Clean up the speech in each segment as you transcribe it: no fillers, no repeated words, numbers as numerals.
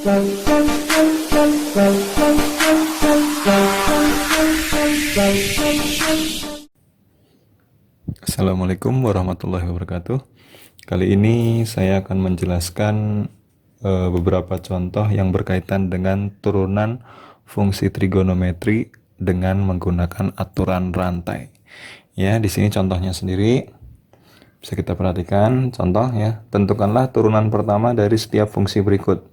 Assalamualaikum warahmatullahi wabarakatuh. Kali ini saya akan menjelaskan beberapa contoh yang berkaitan dengan turunan fungsi trigonometri dengan menggunakan aturan rantai. Ya, di sini contohnya sendiri bisa kita perhatikan. Contoh ya, tentukanlah turunan pertama dari setiap fungsi berikut.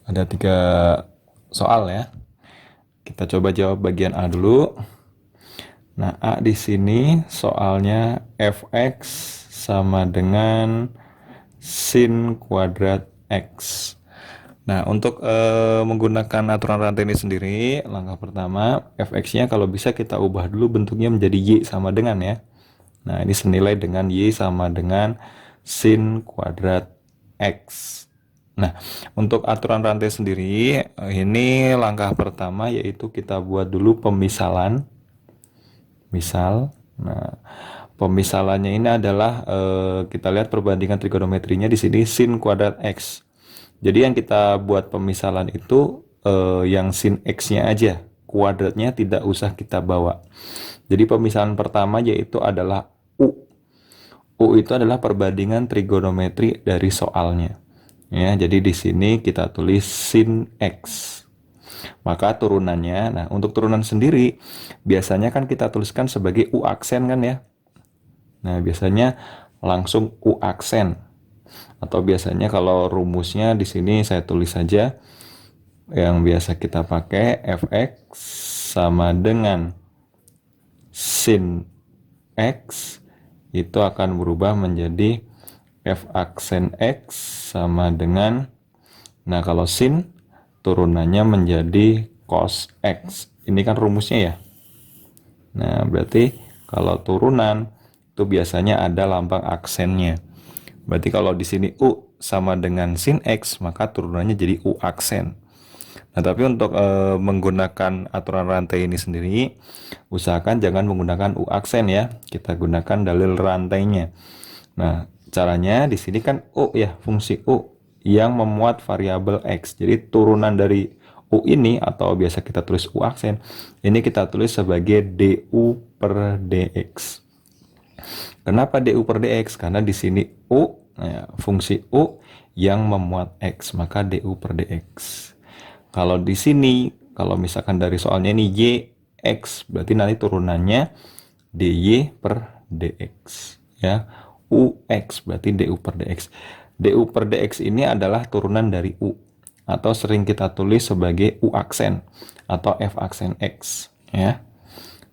Ada 3 soal ya. Kita coba jawab bagian A dulu. Nah, A di sini soalnya fx sama dengan sin kuadrat x. Nah, untuk menggunakan aturan rantai ini sendiri, langkah pertama, fx-nya kalau bisa kita ubah dulu bentuknya menjadi y sama dengan ya. Nah, ini senilai dengan y sama dengan sin kuadrat x. Nah, untuk aturan rantai sendiri, ini langkah pertama yaitu kita buat dulu pemisalan. Misal, nah pemisalannya ini adalah kita lihat perbandingan trigonometrinya di sini sin kuadrat x. Jadi yang kita buat pemisalan itu yang sin x-nya aja, kuadratnya tidak usah kita bawa. Jadi pemisalan pertama yaitu adalah u. U itu adalah perbandingan trigonometri dari soalnya. Ya, jadi di sini kita tulis sin x. Maka turunannya, nah untuk turunan sendiri biasanya kan kita tuliskan sebagai U aksen kan ya. Nah biasanya langsung U aksen. Atau biasanya kalau rumusnya di sini saya tulis saja yang biasa kita pakai fx sama dengan sin x itu akan berubah menjadi f aksen x sama dengan, nah kalau sin turunannya menjadi cos x. Ini kan rumusnya ya. Nah, berarti kalau turunan itu biasanya ada lambang aksennya. Berarti kalau di sini U sama dengan sin x, maka turunannya jadi U aksen. Nah, tapi untuk menggunakan aturan rantai ini sendiri, usahakan jangan menggunakan U aksen ya. Kita gunakan dalil rantainya. Nah, caranya di sini kan U ya, fungsi U yang memuat variabel x. Jadi turunan dari U ini atau biasa kita tulis U aksen, ini kita tulis sebagai du per dx. Kenapa du per dx? Karena di sini U, ya, fungsi U yang memuat x, maka du per dx. Kalau di sini, kalau misalkan dari soalnya ini y x, berarti nanti turunannya dy per dx. Ya, ux berarti du per dx. Du per dx ini adalah turunan dari u, atau sering kita tulis sebagai u aksen atau f aksen x ya.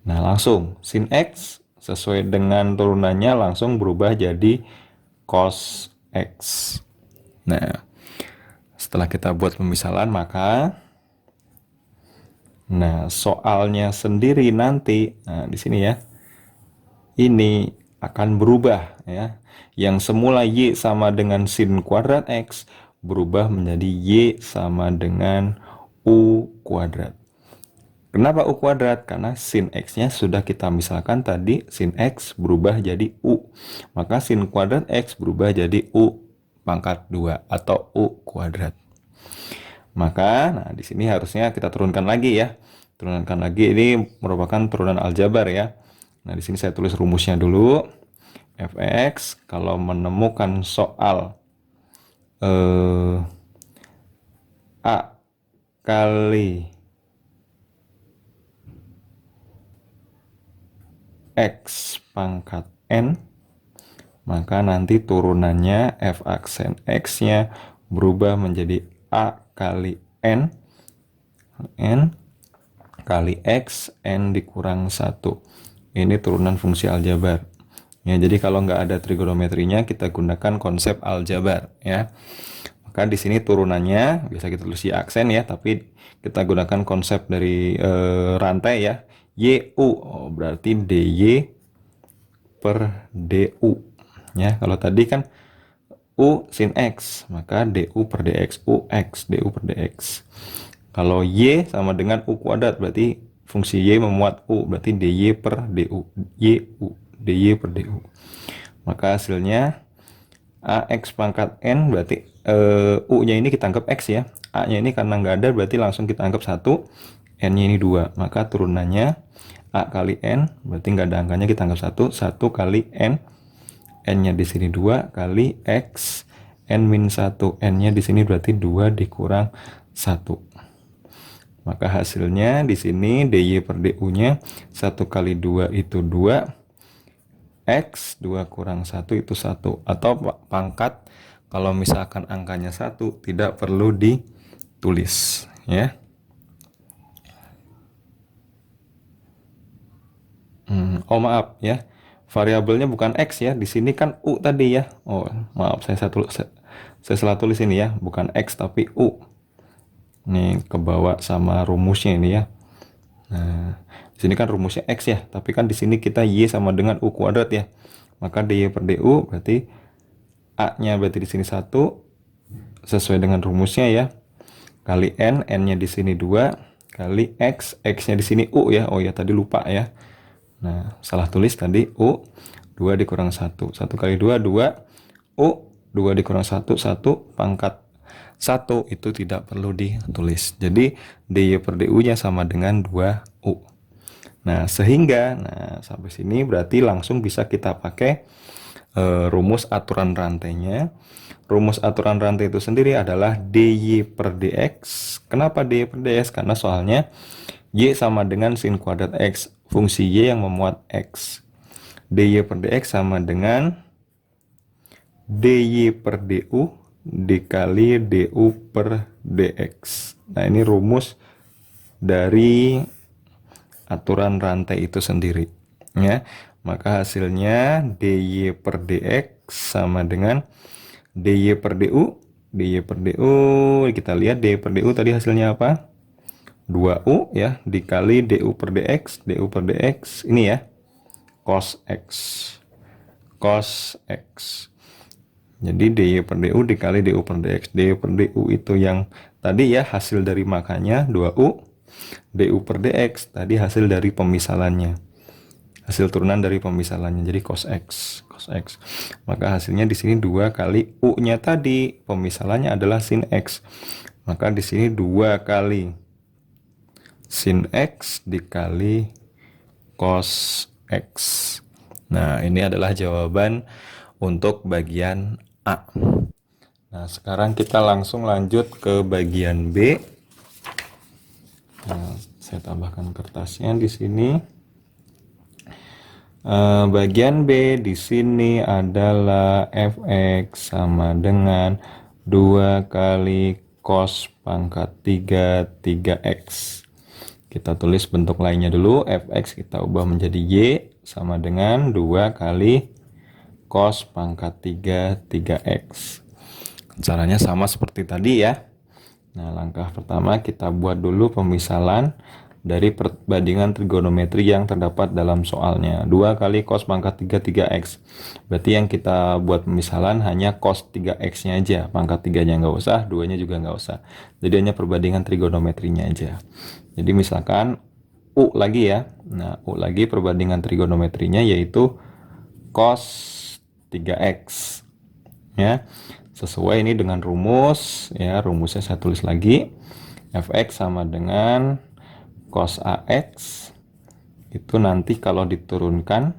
Nah, langsung sin x sesuai dengan turunannya langsung berubah jadi cos x. Nah, setelah kita buat pemisalan maka soalnya sendiri nanti, nah di sini ya, ini akan berubah ya. Yang semula y sama dengan sin kuadrat x berubah menjadi y sama dengan u kuadrat. Kenapa u kuadrat? Karena sin x-nya sudah kita misalkan tadi, sin x berubah jadi u. Maka sin kuadrat x berubah jadi u pangkat 2 atau u kuadrat. Maka, nah di sini harusnya kita turunkan lagi ya. Turunkan lagi, ini merupakan turunan aljabar ya. Nah, di sini saya tulis rumusnya dulu. Fx kalau menemukan soal A kali X pangkat N, maka nanti turunannya F aksen X-nya berubah menjadi A kali N kali X, N dikurang 1. Ini turunan fungsi aljabar. Ya, jadi kalau nggak ada trigonometrinya, kita gunakan konsep aljabar ya. Maka di sini turunannya bisa kita tulis y aksen ya, tapi kita gunakan konsep dari rantai ya. YU, oh, berarti dy per du ya. Kalau tadi kan u sin x, maka du per dx, ux du per dx. Kalau y sama dengan u kuadrat, berarti fungsi y memuat u, berarti dy per du, dy per du. Maka hasilnya ax pangkat n berarti u-nya ini kita anggap x ya. A-nya ini karena nggak ada berarti langsung kita anggap 1, N-nya ini 2. Maka turunannya A kali N, berarti nggak ada angkanya, kita anggap 1. 1 kali N, N-nya di sini 2 kali X, N min 1. N-nya di sini berarti 2 dikurang 1. Maka hasilnya di sini dy per du-nya 1 kali 2 itu 2, X 2 kurang 1 itu 1. Atau pangkat, kalau misalkan angkanya 1 tidak perlu ditulis ya. Oh maaf ya, variabelnya bukan X ya, di sini kan U tadi ya. Oh maaf, saya salah tulis ini ya, bukan X tapi U. Ini kebawa sama rumusnya ini ya. Nah, di sini kan rumusnya X ya, tapi kan di sini kita Y sama dengan U kuadrat ya. Maka dy per du berarti A-nya berarti di sini 1 sesuai dengan rumusnya ya. Kali N, N-nya di sini 2 kali X, X-nya di sini U ya. Oh ya, tadi lupa ya. Nah, salah tulis tadi U 2 dikurang 1. 1 kali 2 2, U 2 dikurang 1 1, pangkat 1 itu tidak perlu ditulis. Jadi dy per du-nya sama dengan 2U. Nah, sehingga sampai sini berarti langsung bisa kita pakai rumus aturan rantainya. Rumus aturan rantai itu sendiri adalah dy per dx. Kenapa dy per dx? Karena soalnya y sama dengan sin kuadrat x, fungsi y yang memuat x. dy per dx sama dengan dy per du dikali du per dx. Nah, ini rumus dari aturan rantai itu sendiri ya. Maka hasilnya dy per dx sama dengan dy per du. dy per du, kita lihat dy per du tadi hasilnya apa? 2u ya, dikali du per dx. du per dx ini ya, cos x. Cos x. Jadi dy per du dikali du per dx. dy per du itu yang tadi ya, hasil dari makanya 2u. du per dx tadi hasil dari pemisalannya, hasil turunan dari pemisalannya, jadi cos x. Cos x. Maka hasilnya di sini 2 kali u-nya tadi, pemisalannya adalah sin x. Maka di sini 2 kali sin x dikali cos x. Nah, ini adalah jawaban untuk bagian A. Nah, sekarang kita langsung lanjut ke bagian B. Nah, saya tambahkan kertasnya di sini. Bagian B di sini adalah fx sama dengan 2 kali cos pangkat 3 3x. Kita tulis bentuk lainnya dulu. Fx kita ubah menjadi y sama dengan 2 kali cos pangkat 3 3x. Caranya sama seperti tadi ya. Nah, langkah pertama kita buat dulu pemisalan dari perbandingan trigonometri yang terdapat dalam soalnya. 2 kali cos pangkat 3 3x. Berarti yang kita buat pemisalan hanya cos 3x-nya aja. Pangkat 3-nya nggak usah, 2-nya juga nggak usah. Jadi hanya perbandingan trigonometrinya aja. Jadi misalkan U lagi ya. Nah, U lagi perbandingan trigonometrinya yaitu cos 3x. Ya. Sesuai ini dengan rumus ya, rumusnya saya tulis lagi. Fx sama dengan cos ax, itu nanti kalau diturunkan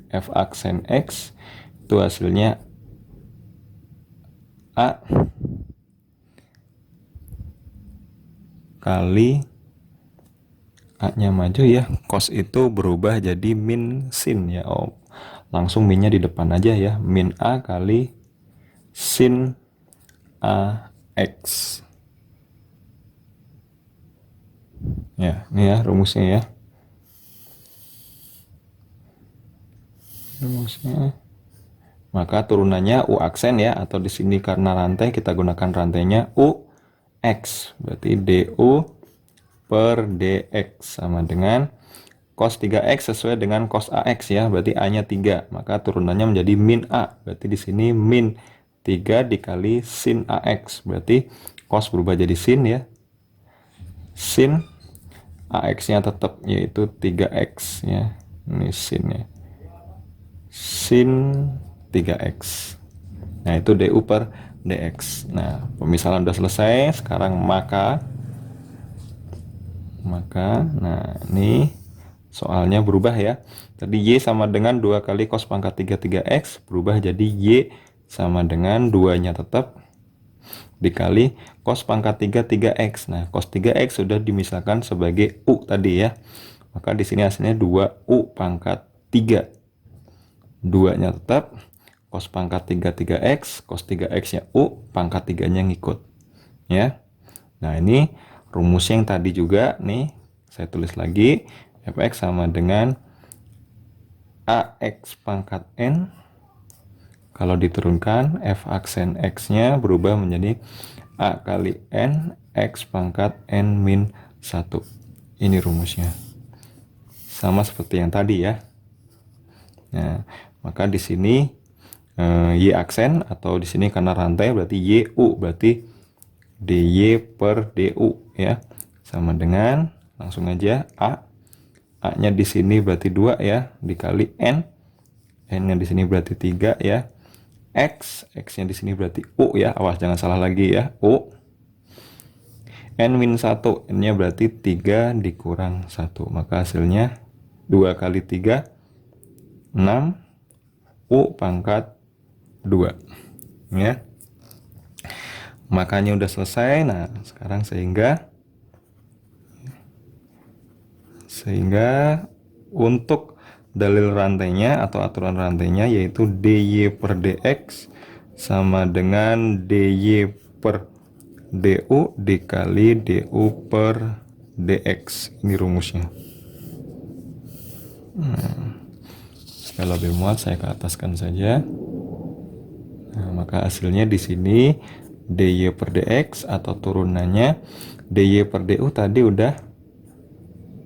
f aksen x itu hasilnya a kali a-nya maju ya, cos itu berubah jadi min sin ya. Oh, langsung minnya di depan aja ya, min a kali sin ax. Ya, ini ya rumusnya ya. Rumusnya. Maka turunannya u aksen ya, atau di sini karena rantai kita gunakan rantainya u x. Berarti du per dx sama dengan cos 3x sesuai dengan cos ax ya. Berarti a-nya 3. Maka turunannya menjadi min a. Berarti di sini min 3 dikali sin ax. Berarti cos berubah jadi sin ya. Sin ax-nya tetap yaitu 3x ya. Ini sin ya. Sin 3x. Nah, itu du per dx. Nah, pemisalan udah selesai. Sekarang maka nah ini soalnya berubah ya. Tadi Y sama dengan 2 kali cos pangkat 33x, berubah jadi Y sama dengan 2-nya tetap dikali cos pangkat 33x. Nah, cos 3x sudah dimisalkan sebagai U tadi ya. Maka di sini hasilnya 2U pangkat 3. 2-nya tetap, cos pangkat 33x, cos 3x-nya U, pangkat 3-nya ngikut. Ya. Nah, ini rumusnya yang tadi juga nih, saya tulis lagi, fx sama dengan ax pangkat n. Kalau diturunkan, f aksen x-nya berubah menjadi a kali n x pangkat n min 1. Ini rumusnya. Sama seperti yang tadi ya. Nah, maka di sini y aksen, atau di sini karena rantai berarti yu, berarti dy per du ya. Sama dengan, langsung aja a-nya di sini berarti 2 ya, dikali n-nya di sini berarti 3 ya. X-nya di sini berarti u ya. Awas jangan salah lagi ya. U n min 1, n-nya berarti 3 dikurang 1. Maka hasilnya 2 kali 3 6 U pangkat 2 ya. Makanya udah selesai. Nah, sekarang sehingga untuk dalil rantainya atau aturan rantainya yaitu dy per dx sama dengan dy per du dikali du per dx. Ini rumusnya. Supaya lebih muat saya ke ataskan saja. Nah, maka hasilnya di sini dy per dx atau turunannya dy per du tadi udah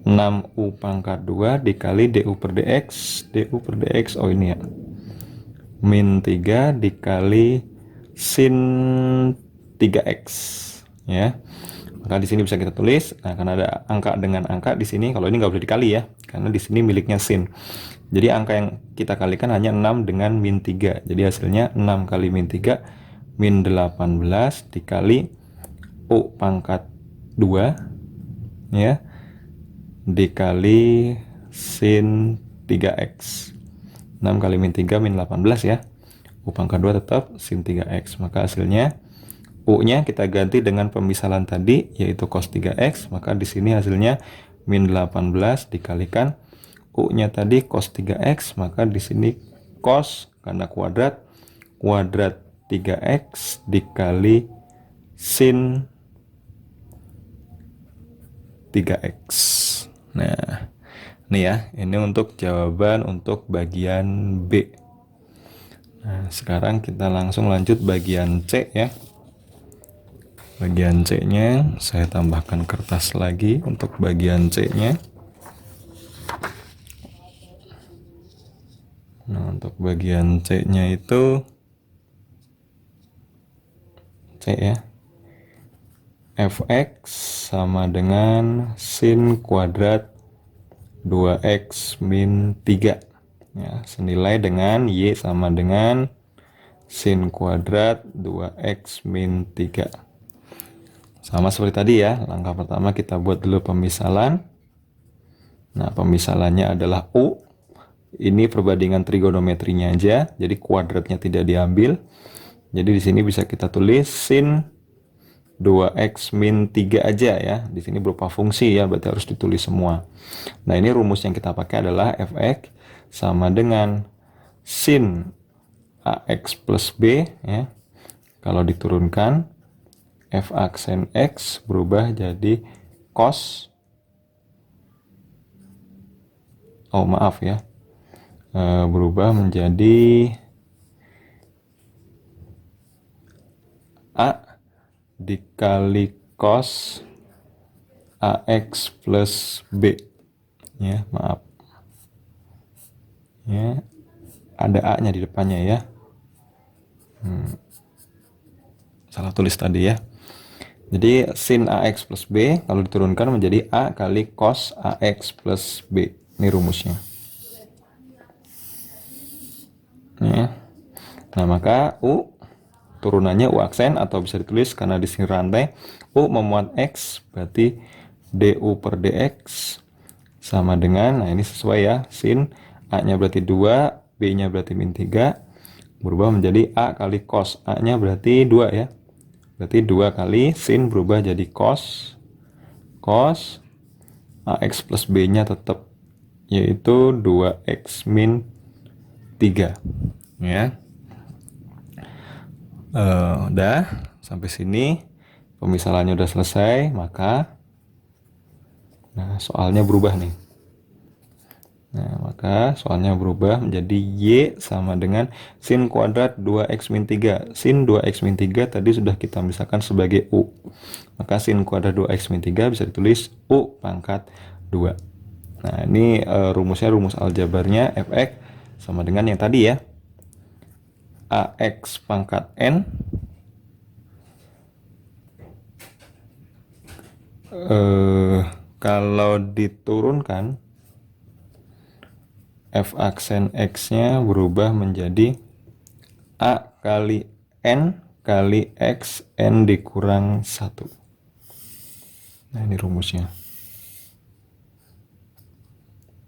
6u pangkat 2 dikali du per dx, oh ini ya, min 3 dikali sin 3x ya. Maka di sini bisa kita tulis, nah karena ada angka dengan angka di sini, kalau ini nggak boleh dikali ya, karena di sini miliknya sin. Jadi angka yang kita kalikan hanya 6 dengan min 3. Jadi hasilnya 6 kali min 3 min 18 dikali u pangkat 2 ya, dikali sin 3x. 6 kali min 3 min 18 ya. U pangkat 2 tetap sin 3x. Maka hasilnya U-nya kita ganti dengan pemisalan tadi yaitu cos 3x. Maka di sini hasilnya min 18 dikalikan U-nya tadi cos 3x. Maka di sini cos karena kuadrat 3x dikali sin 3x. Nah, ini ya, ini untuk jawaban untuk bagian B. Nah, sekarang kita langsung lanjut bagian C ya. Bagian C-nya saya tambahkan kertas lagi untuk bagian C-nya. Nah, untuk bagian C-nya itu C ya. Fx sama dengan sin kuadrat 2x min 3 ya, senilai dengan y sama dengan sin kuadrat 2x min 3. Sama seperti tadi ya, langkah pertama kita buat dulu pemisalan. Nah, pemisalannya adalah U. Ini perbandingan trigonometrinya aja, jadi kuadratnya tidak diambil. Jadi di sini bisa kita tulis sin 2x min 3 aja ya. Di sini berupa fungsi ya, berarti harus ditulis semua. Nah, ini rumus yang kita pakai adalah fx sama dengan sin ax plus b ya. Kalau diturunkan f aksen x berubah jadi cos, oh maaf ya, berubah menjadi a dikali cos ax plus b ya, maaf ya, ada a nya di depannya ya, salah tulis tadi ya. Jadi sin ax plus b kalau diturunkan menjadi a kali cos ax plus b. Ini rumusnya ya. Nah, maka u turunannya U aksen, atau bisa ditulis karena di sini rantai U memuat X, berarti DU per DX sama dengan, nah ini sesuai ya, sin A-nya berarti 2, B-nya berarti min 3, berubah menjadi A kali cos. A-nya berarti 2 ya. Berarti 2 kali sin berubah jadi cos AX plus B-nya tetap, yaitu 2X min 3 ya. Udah sampai sini pemisalannya udah selesai, maka soalnya berubah nih. Maka soalnya berubah menjadi Y sama dengan sin kuadrat 2X min 3. Sin 2X min 3 tadi sudah kita misalkan sebagai U. Maka sin kuadrat 2X min 3 bisa ditulis U pangkat 2. Nah, ini rumusnya, rumus aljabarnya Fx sama dengan yang tadi ya. AX pangkat N kalau diturunkan F aksen X-nya berubah menjadi A kali N kali X N dikurang 1. Nah, ini rumusnya.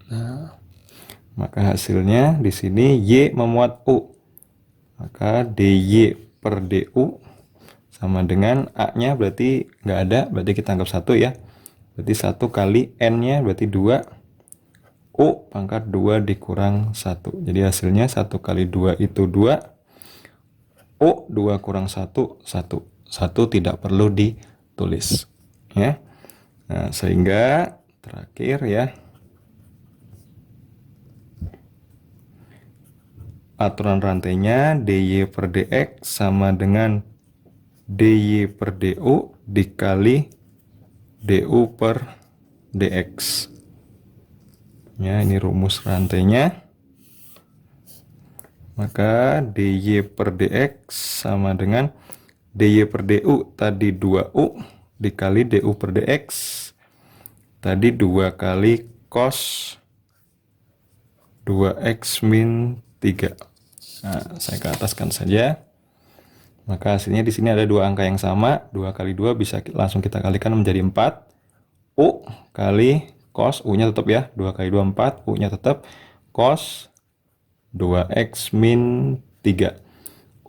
Nah, maka hasilnya di sini Y memuat U. Maka DY per DU sama dengan A-nya berarti nggak ada, berarti kita anggap 1 ya. Berarti 1 kali N-nya berarti 2. U pangkat 2 dikurang 1. Jadi hasilnya 1 kali 2 itu 2. U 2 kurang 1, 1. 1 tidak perlu ditulis. Ya. Nah, sehingga terakhir ya, aturan rantainya DY per DX sama dengan DY per DU dikali DU per DX. Ya, ini rumus rantainya. Maka DY per DX sama dengan DY per DU tadi 2U dikali DU per DX. Tadi 2 kali cos 2X min 3. Nah, saya ke ataskan saja. Maka hasilnya di sini ada dua angka yang sama. 2 kali 2 bisa langsung kita kalikan menjadi 4. U kali cos, U-nya tetap ya, 2 kali 2 4, U-nya tetap cos 2X min 3.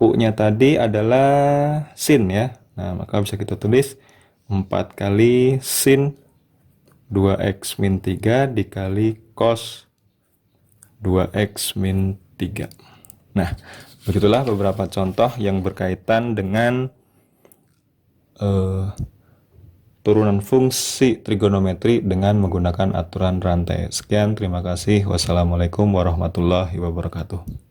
U-nya tadi adalah sin ya. Nah, maka bisa kita tulis 4 kali sin 2X min 3 dikali cos 2X min 3. Nah, begitulah beberapa contoh yang berkaitan dengan turunan fungsi trigonometri dengan menggunakan aturan rantai. Sekian, terima kasih. Wassalamualaikum warahmatullahi wabarakatuh.